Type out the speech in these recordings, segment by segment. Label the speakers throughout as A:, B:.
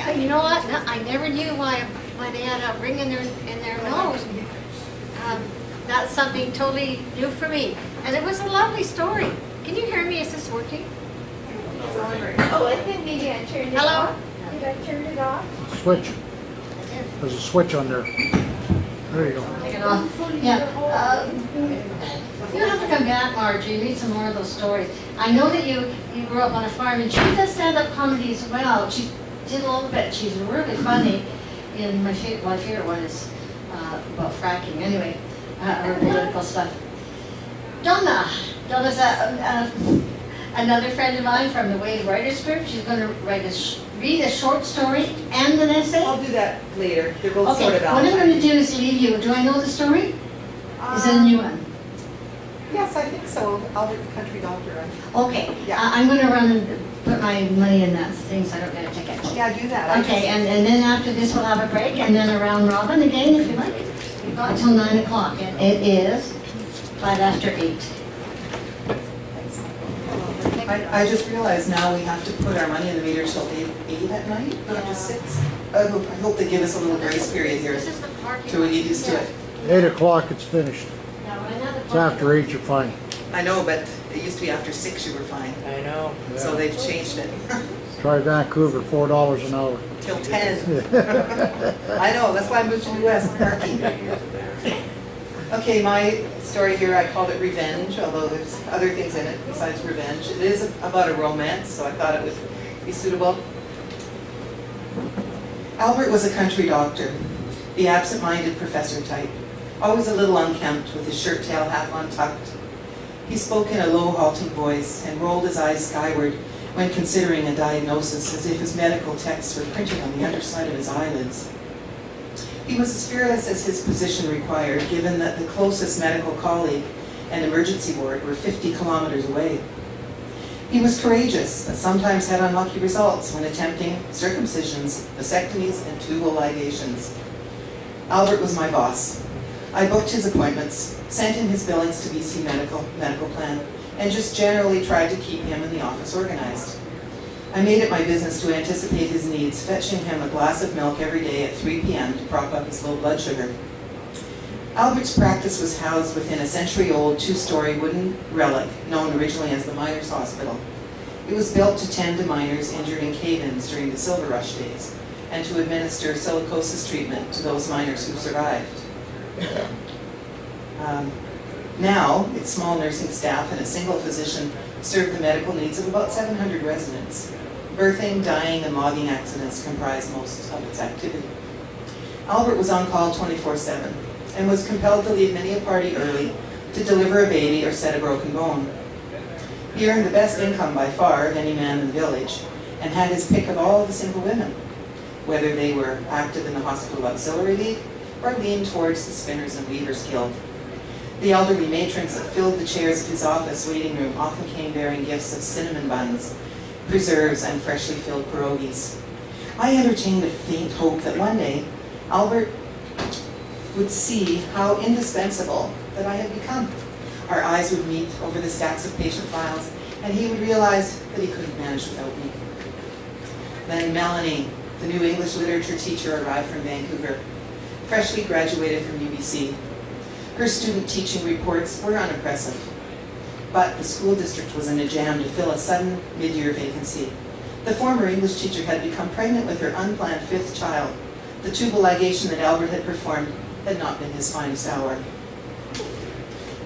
A: Yeah, you know what? No, I never knew why they had a ring in their nose. That's something totally new for me. And it was a lovely story. Can you hear me? Is this working?
B: Oh, I think maybe I turned it
A: Hello?
B: off. Did I turn it off?
C: Switch. There's a switch on there. There you go.
A: Take it off. Yeah. You have to come back, Margie. You need some more of those stories. I know that you grew up on a farm, and she does stand-up comedy as well. She did a little bit. She's really funny. In my favorite one is about fracking. Anyway, her political stuff. Donna's another friend of mine from the Wade Writers Group. She's going to read a short story and an essay.
D: I'll do that later. They're both sort
A: Okay,
D: of
A: what I'm going to
D: outlined.
A: do is leave you. Do I know the story? Is it a new one?
D: Yes, I think so. Albert the Country Doctor.
A: Okay,
D: Yeah.
A: I'm going to run and put my money in that thing so I don't get a ticket.
D: Yeah, do that.
A: Okay, and then after this we'll have a break, and then a round robin again if you like. We've got until 9 o'clock, and it is 5 after 8.
D: I just realized now we have to put our money in the meter till 8 at night, not just 6. I hope they give us a little grace period here
A: This is the parking.
D: till we get used to it.
C: 8 o'clock, it's finished.
A: Yeah, well, I know the
C: It's
A: parking.
C: after 8, you're fine.
D: I know, but it used to be after 6 you were fine.
E: I know.
D: So they've changed it
C: Try Vancouver, $4 an hour.
D: till 10. I know, that's why I moved to the West, parking. Okay, my story here, I called it Revenge, although there's other things in it besides revenge. It is about a romance, so I thought it would be suitable. Albert was a country doctor, the absent-minded professor type, always a little unkempt with his shirt tail half untucked. He spoke in a low, halting voice and rolled his eyes skyward when considering a diagnosis as if his medical texts were printed on the underside of his eyelids. He was as fearless as his position required, given that the closest medical colleague and emergency ward were 50 kilometers away. He was courageous, but sometimes had unlucky results when attempting circumcisions, vasectomies, and tubal ligations. Albert was my boss. I booked his appointments, sent him his billings to BC Medical Plan, and just generally tried to keep him and the office organized. I made it my business to anticipate his needs, fetching him a glass of milk every day at 3 p.m. to prop up his low blood sugar. Albert's practice was housed within a century-old 2-story wooden relic known originally as the Miners' Hospital. It was built to tend to miners injured in cave-ins during the Silver Rush days and to administer silicosis treatment to those miners who survived. Now, its small nursing staff and a single physician serve the medical needs of about 700 residents. Birthing, dying, and logging accidents comprise most of its activity. Albert was on call 24/7 and was compelled to leave many a party early to deliver a baby or set a broken bone. He earned the best income by far of any man in the village and had his pick of all the single women, whether they were active in the Hospital Auxiliary League or leaned towards the Spinners and Weavers Guild. The elderly matrons that filled the chairs of his office waiting room often came bearing gifts of cinnamon buns, preserves, and freshly filled pierogies. I entertained a faint hope that one day Albert would see how indispensable that I had become. Our eyes would meet over the stacks of patient files, and he would realize that he couldn't manage without me. Then Melanie, the new English literature teacher, arrived from Vancouver, freshly graduated from UBC. Her student teaching reports were unimpressive, but the school district was in a jam to fill a sudden mid-year vacancy. The former English teacher had become pregnant with her unplanned 5th child. The tubal ligation that Albert had performed had not been his finest hour.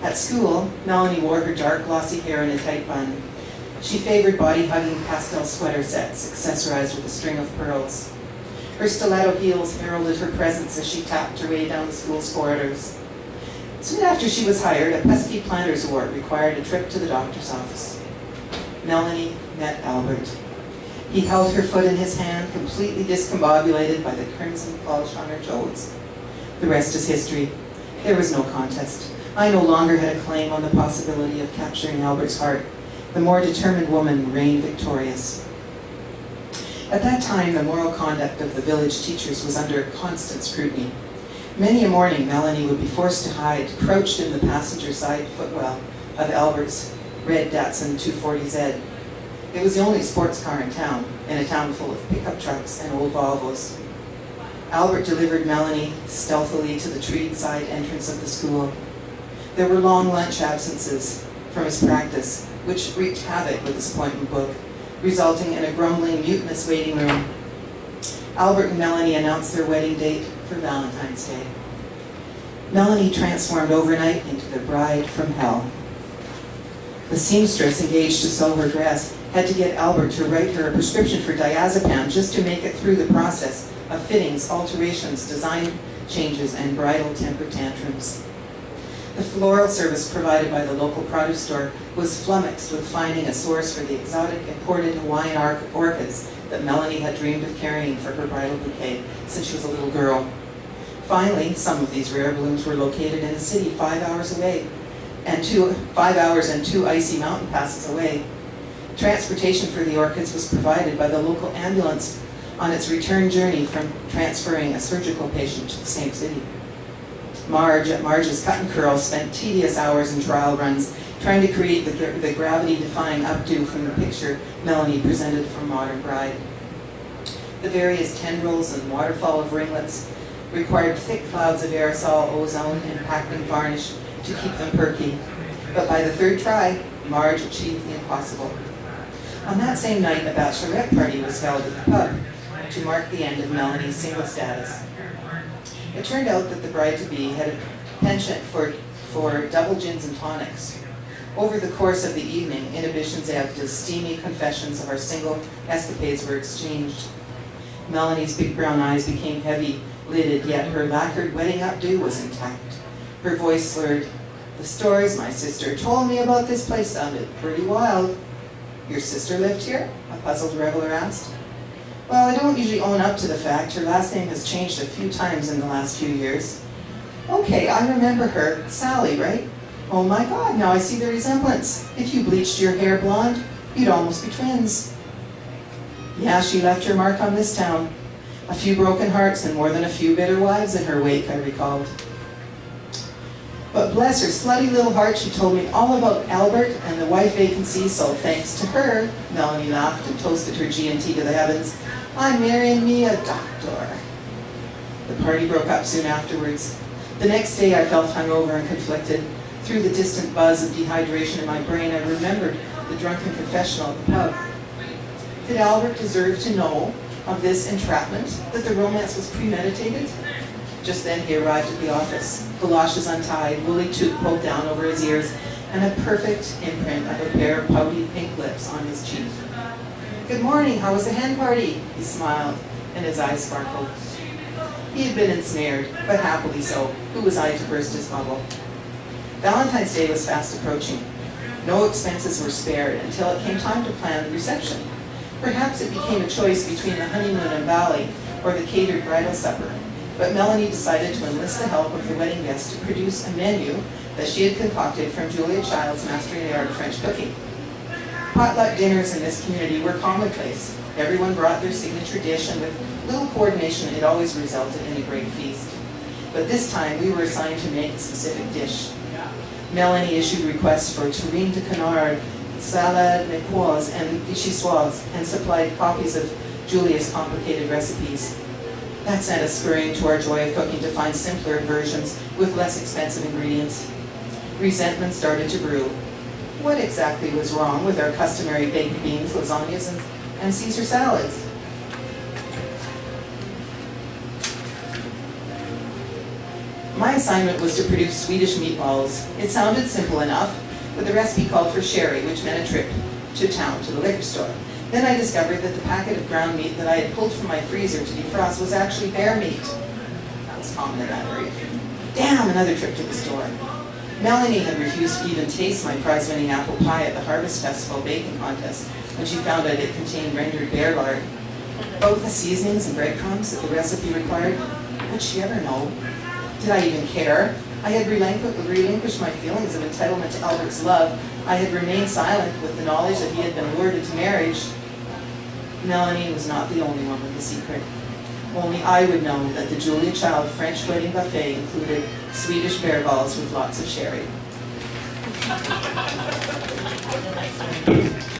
D: At school, Melanie wore her dark glossy hair in a tight bun. She favored body-hugging pastel sweater sets accessorized with a string of pearls. Her stiletto heels heralded her presence as she tapped her way down the school's corridors. Soon after she was hired, a pesky planter's wart required a trip to the doctor's office. Melanie met Albert. He held her foot in his hand, completely discombobulated by the crimson polish on her toes. The rest is history. There was no contest. I no longer had a claim on the possibility of capturing Albert's heart. The more determined woman reigned victorious. At that time, the moral conduct of the village teachers was under constant scrutiny. Many a morning, Melanie would be forced to hide, crouched in the passenger side footwell of Albert's red Datsun 240Z. It was the only sports car in town, in a town full of pickup trucks and old Volvos. Albert delivered Melanie stealthily to the treed side entrance of the school. There were long lunch absences from his practice, which wreaked havoc with his appointment book, resulting in a grumbling, mutinous waiting room. Albert and Melanie announced their wedding date for Valentine's Day. Melanie transformed overnight into the bride from hell. The seamstress engaged to sew her dress had to get Albert to write her a prescription for diazepam just to make it through the process of fittings, alterations, design changes, and bridal temper tantrums. The floral service provided by the local produce store was flummoxed with finding a source for the exotic imported Hawaiian orchids that Melanie had dreamed of carrying for her bridal bouquet since she was a little girl. Finally, some of these rare blooms were located in a city 5 hours away, and 5 hours and 2 icy mountain passes away. Transportation for the orchids was provided by the local ambulance on its return journey from transferring a surgical patient to the same city. Marge at Marge's Cut and Curl spent tedious hours in trial runs trying to create the gravity-defying updo from the picture Melanie presented for Modern Bride. The various tendrils and waterfall of ringlets required thick clouds of aerosol, ozone, and packing varnish to keep them perky. But by the third try, Marge achieved the impossible. On that same night, a bachelorette party was held at the pub to mark the end of Melanie's single status. It turned out that the bride-to-be had a penchant for double gins and tonics. Over the course of the evening, inhibitions ebbed as steamy confessions of our single escapades were exchanged. Melanie's big brown eyes became heavy-lidded, yet her lacquered wedding updo was intact. Her voice slurred. "The stories my sister told me about this place sounded pretty wild." "Your sister lived here?" a puzzled reveler asked. "Well, I don't usually own up to the fact. Her last name has changed a few times in the last few years." "Okay, I remember her. Sally, right? Oh my God, now I see the resemblance. If you bleached your hair blonde, you'd almost be twins." "Yeah, she left her mark on this town. A few broken hearts and more than a few bitter wives in her wake," I recalled. "But bless her slutty little heart, she told me all about Albert and the wife vacancy, so thanks to her," Melanie laughed and toasted her G&T to the heavens, "I'm marrying me a doctor." The party broke up soon afterwards. The next day I felt hungover and conflicted. Through the distant buzz of dehydration in my brain, I remembered the drunken confessional at the pub. Did Albert deserve to know of this entrapment, that the romance was premeditated? Just then he arrived at the office, galoshes untied, woolly toque pulled down over his ears, and a perfect imprint of a pair of pouty pink lips on his cheek. "Good morning, how was the hen party?" He smiled, and his eyes sparkled. He had been ensnared, but happily so. Who was I to burst his bubble? Valentine's Day was fast approaching. No expenses were spared until it came time to plan the reception. Perhaps it became a choice between the honeymoon in Bali or the catered bridal supper. But Melanie decided to enlist the help of the wedding guests to produce a menu that she had concocted from Julia Child's mastering the art of French cooking. Potluck dinners in this community were commonplace. Everyone brought their signature dish, and with little coordination, it always resulted in a great feast. But this time, we were assigned to make a specific dish. Melanie issued requests for terrine de canard, salade niçoise, and vichyssoise, and supplied copies of Julia's complicated recipes. That sent us scurrying to our joy of cooking to find simpler versions with less expensive ingredients. Resentment started to brew. What exactly was wrong with our customary baked beans, lasagnas, and Caesar salads? My assignment was to produce Swedish meatballs. It sounded simple enough, but the recipe called for sherry, which meant a trip to town to the liquor store. Then I discovered that the packet of ground meat that I had pulled from my freezer to defrost was actually bear meat. That was common in that area. Damn, another trip to the store. Melanie had refused to even taste my prize-winning apple pie at the Harvest Festival baking contest when she found out it contained rendered bear lard. Both the seasonings and breadcrumbs that the recipe required, would she ever know? Did I even care? I had relinquished my feelings of entitlement to Albert's love. I had remained silent with the knowledge that he had been lured into marriage. Melanie was not the only one with the secret. Only I would know that the Julia Child French wedding buffet included Swedish bear balls with lots of sherry.